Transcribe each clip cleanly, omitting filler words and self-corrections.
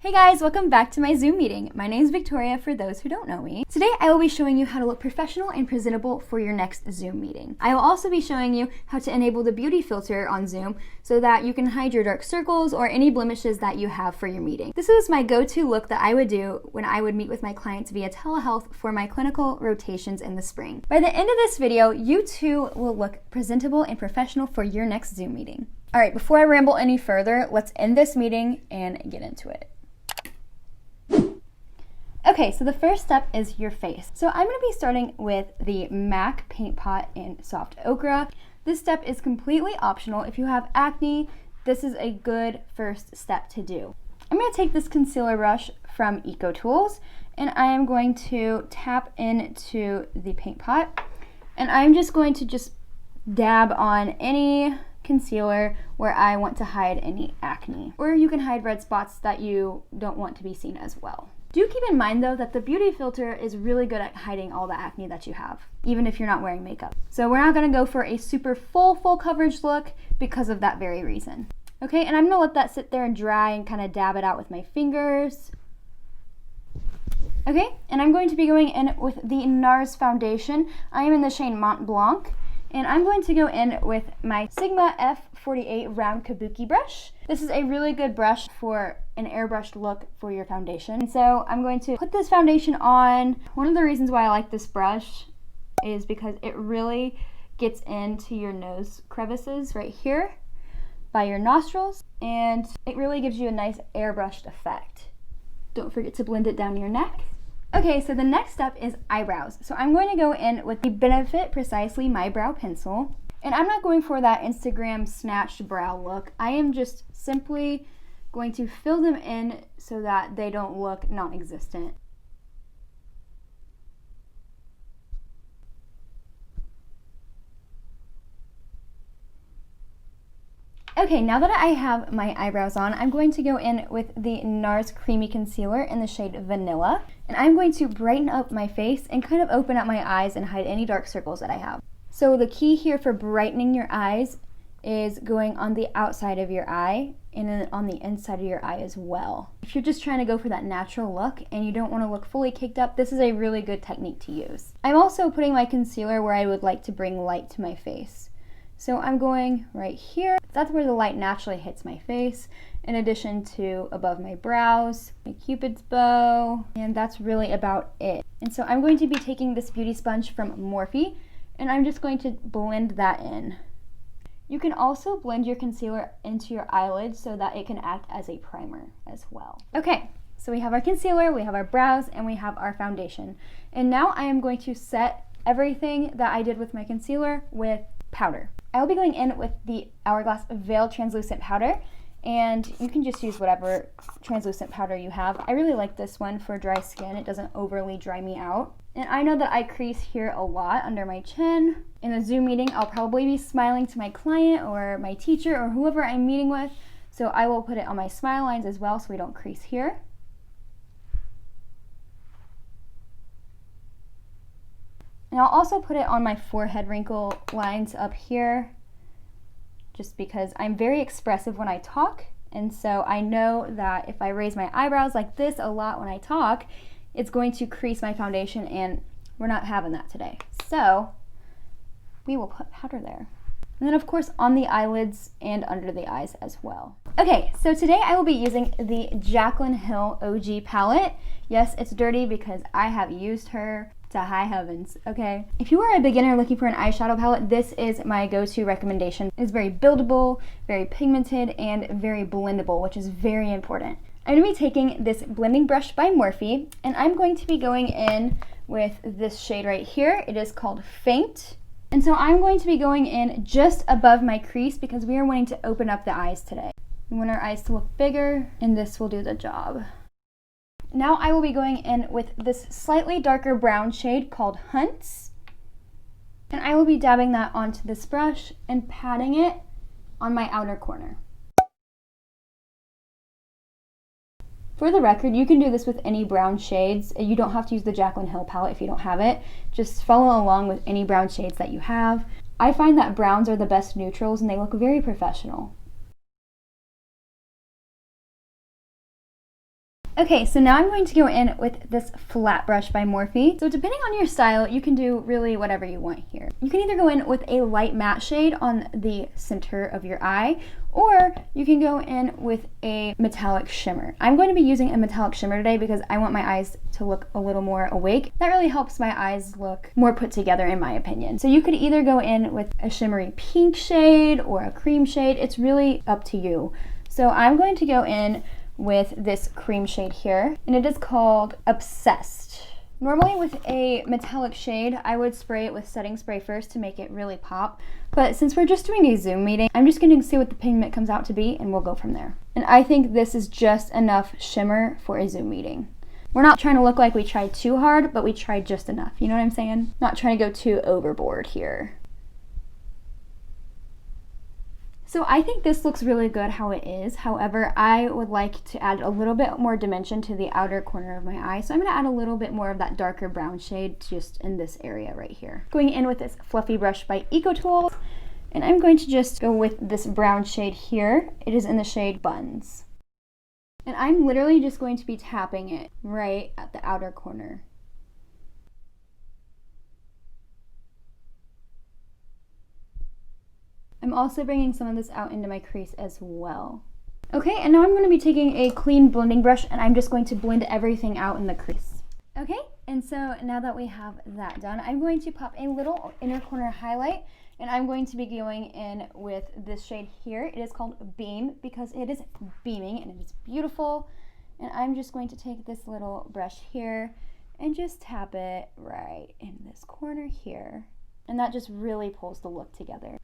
Hey guys, welcome back to my Zoom meeting. My name is Victoria for those who don't know me. Today I will be showing you how to look professional and presentable for your next Zoom meeting. I will also be showing you how to enable the beauty filter on Zoom so that you can hide your dark circles or any blemishes that you have for your meeting. This is my go-to look that I would do when I would meet with my clients via telehealth for my clinical rotations in the spring. By the end of this video, you too will look presentable and professional for your next Zoom meeting. All right, before I ramble any further, let's end this meeting and get into it. Okay, so the first step is your face. So I'm going to be starting with the MAC Paint Pot in Soft Ochre. This step is completely optional. If you have acne, this is a good first step to do. I'm going to take this concealer brush from Eco Tools and I am going to tap into the paint pot and I'm just going to dab on any concealer where I want to hide any acne. Or you can hide red spots that you don't want to be seen as well. Do keep in mind though that the beauty filter is really good at hiding all the acne that you have, even if you're not wearing makeup. So we're not gonna go for a super full coverage look because of that very reason. Okay, and I'm gonna let that sit there and dry and kind of dab it out with my fingers. Okay, and I'm going to be going in with the NARS foundation. I am in the shade Mont Blanc. And I'm going to go in with my Sigma F48 round kabuki brush. This is a really good brush for an airbrushed look for your foundation. And so I'm going to put this foundation on. One of the reasons why I like this brush is because it really gets into your nose crevices right here by your nostrils. And it really gives you a nice airbrushed effect. Don't forget to blend it down your neck. Okay, so the next step is eyebrows. So I'm going to go in with the Benefit Precisely My Brow Pencil. And I'm not going for that Instagram snatched brow look. I am just simply going to fill them in so that they don't look non-existent. Okay, now that I have my eyebrows on, I'm going to go in with the NARS Creamy Concealer in the shade Vanilla. And I'm going to brighten up my face and kind of open up my eyes and hide any dark circles that I have. So the key here for brightening your eyes is going on the outside of your eye and then on the inside of your eye as well. If you're just trying to go for that natural look and you don't want to look fully caked up, this is a really good technique to use. I'm also putting my concealer where I would like to bring light to my face. So I'm going right here. That's where the light naturally hits my face, in addition to above my brows, my Cupid's bow, and that's really about it. And so I'm going to be taking this beauty sponge from Morphe, and I'm just going to blend that in. You can also blend your concealer into your eyelids so that it can act as a primer as well. Okay, so we have our concealer, we have our brows, and we have our foundation. And now I am going to set everything that I did with my concealer with powder. I will be going in with the Hourglass Veil Translucent Powder, and you can just use whatever translucent powder you have. I really like this one for dry skin. It doesn't overly dry me out. And I know that I crease here a lot under my chin. In a Zoom meeting, I'll probably be smiling to my client or my teacher or whoever I'm meeting with, so I will put it on my smile lines as well so we don't crease here. And I'll also put it on my forehead wrinkle lines up here, just because I'm very expressive when I talk, and so I know that if I raise my eyebrows like this a lot when I talk, it's going to crease my foundation, and we're not having that today. So we will put powder there. And then of course on the eyelids and under the eyes as well. Okay, so today I will be using the Jaclyn Hill OG palette. Yes, it's dirty because I have used her to high heavens, okay? If you are a beginner looking for an eyeshadow palette, this is my go-to recommendation. It's very buildable, very pigmented, and very blendable, which is very important. I'm gonna be taking this blending brush by Morphe, and I'm going to be going in with this shade right here. It is called Faint. And so I'm going to be going in just above my crease because we are wanting to open up the eyes today. We want our eyes to look bigger, and this will do the job. Now I will be going in with this slightly darker brown shade called Hunts. And I will be dabbing that onto this brush and patting it on my outer corner. For the record, you can do this with any brown shades. You don't have to use the Jaclyn Hill palette if you don't have it. Just follow along with any brown shades that you have. I find that browns are the best neutrals and they look very professional. Okay, so now I'm going to go in with this flat brush by Morphe. So depending on your style, you can do really whatever you want here. You can either go in with a light matte shade on the center of your eye, or you can go in with a metallic shimmer. I'm going to be using a metallic shimmer today because I want my eyes to look a little more awake. That really helps my eyes look more put together in my opinion. So you could either go in with a shimmery pink shade or a cream shade. It's really up to you. So I'm going to go in with this cream shade here, and it is called Obsessed. Normally with a metallic shade, I would spray it with setting spray first to make it really pop, but since we're just doing a Zoom meeting, I'm just going to see what the pigment comes out to be and we'll go from there. And I think this is just enough shimmer for a Zoom meeting. We're not trying to look like we tried too hard, but we tried just enough, you know what I'm saying? Not trying to go too overboard here. So I think this looks really good how it is. However, I would like to add a little bit more dimension to the outer corner of my eye. So I'm gonna add a little bit more of that darker brown shade just in this area right here. Going in with this fluffy brush by EcoTools, and I'm going to just go with this brown shade here. It is in the shade Buns. And I'm literally just going to be tapping it right at the outer corner. I'm also bringing some of this out into my crease as well. Okay, and now I'm going to be taking a clean blending brush and I'm just going to blend everything out in the crease. Okay, and so now that we have that done, I'm going to pop a little inner corner highlight, and I'm going to be going in with this shade here. It is called Beam because it is beaming and it is beautiful. And I'm just going to take this little brush here and just tap it right in this corner here. And that just really pulls the look together.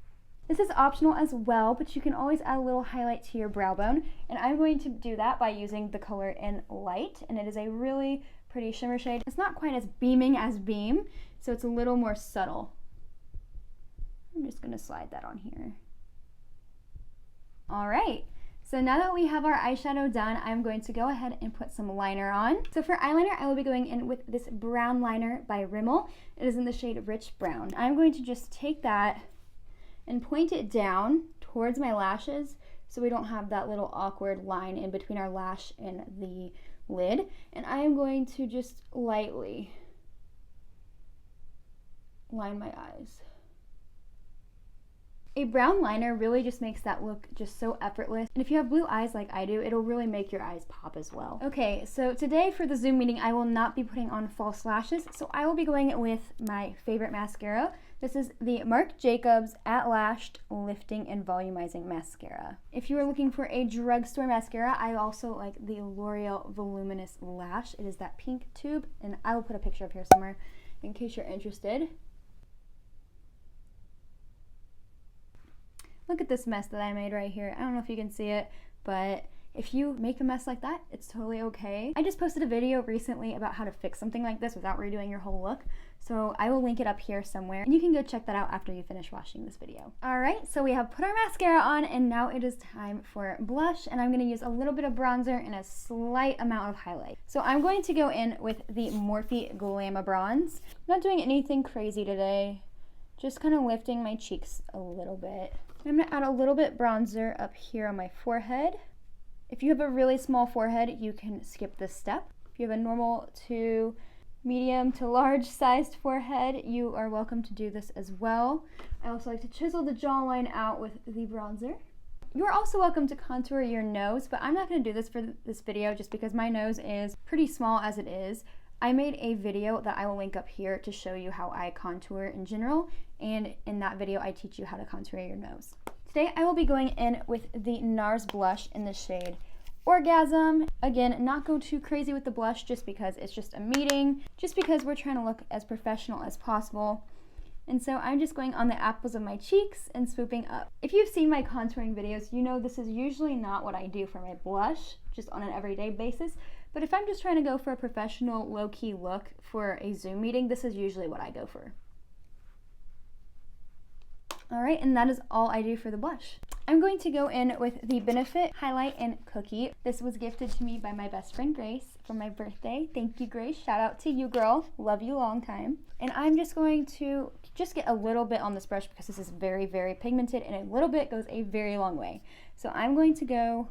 This is optional as well, but you can always add a little highlight to your brow bone, and I'm going to do that by using the color in Light, and it is a really pretty shimmer shade. It's not quite as beaming as Beam, so it's a little more subtle. I'm just going to slide that on here. All right, so now that we have our eyeshadow done, I'm going to go ahead and put some liner on. So for eyeliner, I will be going in with this brown liner by Rimmel. It is in the shade Rich Brown. I'm going to just take that and point it down towards my lashes so we don't have that little awkward line in between our lash and the lid. And I am going to just lightly line my eyes. A brown liner really just makes that look just so effortless. And if you have blue eyes like I do, it'll really make your eyes pop as well. Okay, so today for the Zoom meeting, I will not be putting on false lashes. So I will be going with my favorite mascara. This is the Marc Jacobs At Lashed Lifting and Volumizing Mascara. If you are looking for a drugstore mascara, I also like the L'Oreal Voluminous Lash. It is that pink tube, and I will put a picture up here somewhere in case you're interested. Look at this mess that I made right here. I don't know if you can see it, but if you make a mess like that, it's totally okay. I just posted a video recently about how to fix something like this without redoing your whole look. So I will link it up here somewhere, and you can go check that out after you finish watching this video. All right, so we have put our mascara on, and now it is time for blush, and I'm gonna use a little bit of bronzer and a slight amount of highlight. So I'm going to go in with the Morphe Glamour Bronze. I'm not doing anything crazy today, just kind of lifting my cheeks a little bit. I'm gonna add a little bit bronzer up here on my forehead. If you have a really small forehead, you can skip this step. If you have a normal to medium to large sized forehead, you are welcome to do this as well. I also like to chisel the jawline out with the bronzer. You're also welcome to contour your nose, but I'm not gonna do this for this video just because my nose is pretty small as it is. I made a video that I will link up here to show you how I contour in general, and in that video I teach you how to contour your nose. Today I will be going in with the NARS blush in the shade Orgasm. Again, not go too crazy with the blush just because it's just a meeting, just because we're trying to look as professional as possible. And so I'm just going on the apples of my cheeks and swooping up. If you've seen my contouring videos, you know this is usually not what I do for my blush, just on an everyday basis. But if I'm just trying to go for a professional, low-key look for a Zoom meeting, this is usually what I go for. All right, and that is all I do for the blush. I'm going to go in with the Benefit Highlight and Cookie. This was gifted to me by my best friend Grace for my birthday. Thank you, Grace. Shout out to you, girl. Love you long time. And I'm just going to just get a little bit on this brush because this is very, very pigmented, and a little bit goes a very long way. So I'm going to go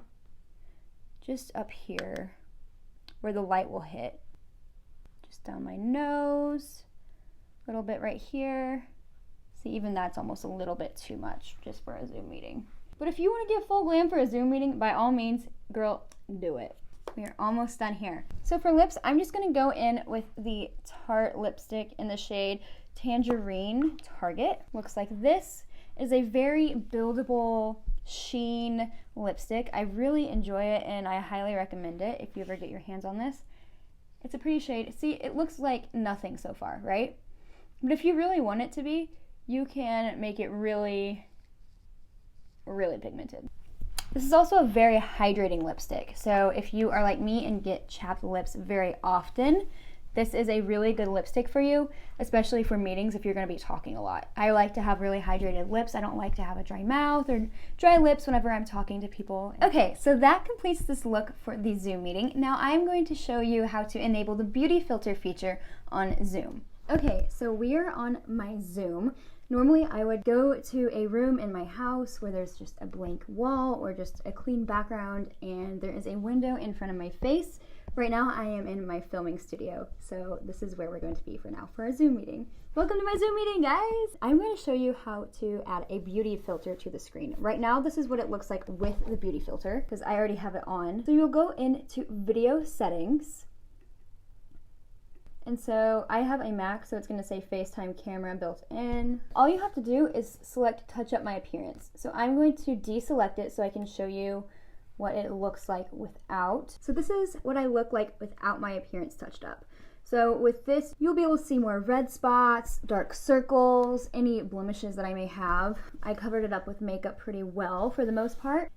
just up here where the light will hit. Just down my nose, a little bit right here. See, even that's almost a little bit too much just for a Zoom meeting. But if you want to get full glam for a Zoom meeting, by all means, girl, do it. We are almost done here. So for lips, I'm just gonna go in with the Tarte lipstick in the shade Tangerine Target. Looks like this. It is a very buildable sheen lipstick. I really enjoy it and I highly recommend it if you ever get your hands on this. It's a pretty shade. See, it looks like nothing so far, right? But if you really want it to be, you can make it really, really pigmented. This is also a very hydrating lipstick. So if you are like me and get chapped lips very often, this is a really good lipstick for you, especially for meetings if you're gonna be talking a lot. I like to have really hydrated lips. I don't like to have a dry mouth or dry lips whenever I'm talking to people. Okay, so that completes this look for the Zoom meeting. Now I'm going to show you how to enable the beauty filter feature on Zoom. Okay, so we are on my Zoom. Normally I would go to a room in my house where there's just a blank wall or just a clean background and there is a window in front of my face. Right now I am in my filming studio, so this is where we're going to be for now for our Zoom meeting. Welcome to my Zoom meeting, guys! I'm going to show you how to add a beauty filter to the screen. Right now this is what it looks like with the beauty filter because I already have it on. So you'll go into video settings. And so I have a Mac, so it's gonna say FaceTime camera built in. All you have to do is select touch up my appearance. So I'm going to deselect it so I can show you what it looks like without. So this is what I look like without my appearance touched up. So with this, you'll be able to see more red spots, dark circles, any blemishes that I may have. I covered it up with makeup pretty well for the most part.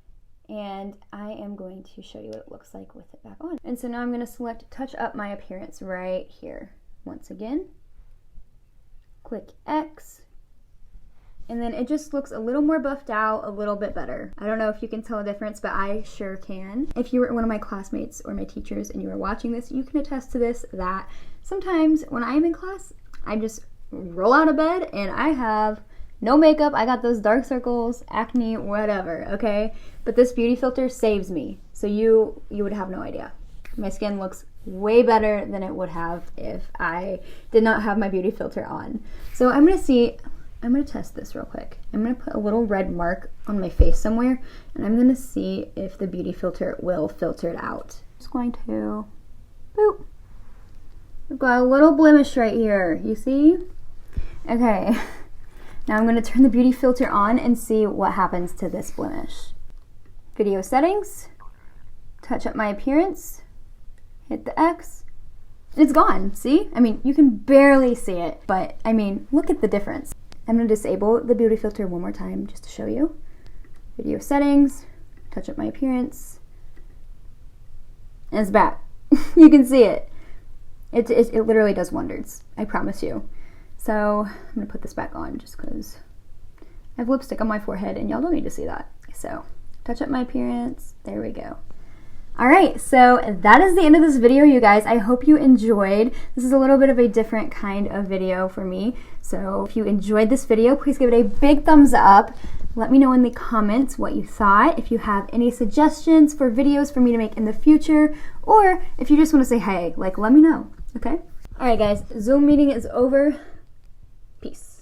And I am going to show you what it looks like with it back on. And so now I'm going to select touch up my appearance right here. Once again, click X, and then it just looks a little more buffed out, a little bit better. I don't know if you can tell a difference, but I sure can. If you were one of my classmates or my teachers and you were watching this, you can attest to this, that sometimes when I'm in class, I just roll out of bed and I have no makeup, I got those dark circles, acne, whatever, okay? But this beauty filter saves me, so you would have no idea. My skin looks way better than it would have if I did not have my beauty filter on. So I'm gonna test this real quick. I'm gonna put a little red mark on my face somewhere, and I'm gonna see if the beauty filter will filter it out. Just going to, boop. I've got a little blemish right here, you see? Okay. Now I'm going to turn the beauty filter on and see what happens to this blemish. Video settings, touch up my appearance, hit the X, and it's gone, see? I mean, you can barely see it, but I mean, look at the difference. I'm going to disable the beauty filter one more time just to show you. Video settings, touch up my appearance, and it's back. You can see it. It literally does wonders, I promise you. So I'm gonna put this back on just because I have lipstick on my forehead and y'all don't need to see that. So touch up my appearance, there we go. All right, so that is the end of this video, you guys. I hope you enjoyed. This is a little bit of a different kind of video for me. So if you enjoyed this video, please give it a big thumbs up. Let me know in the comments what you thought. If you have any suggestions for videos for me to make in the future, or if you just wanna say hey, like let me know, okay? All right guys, Zoom meeting is over. Peace.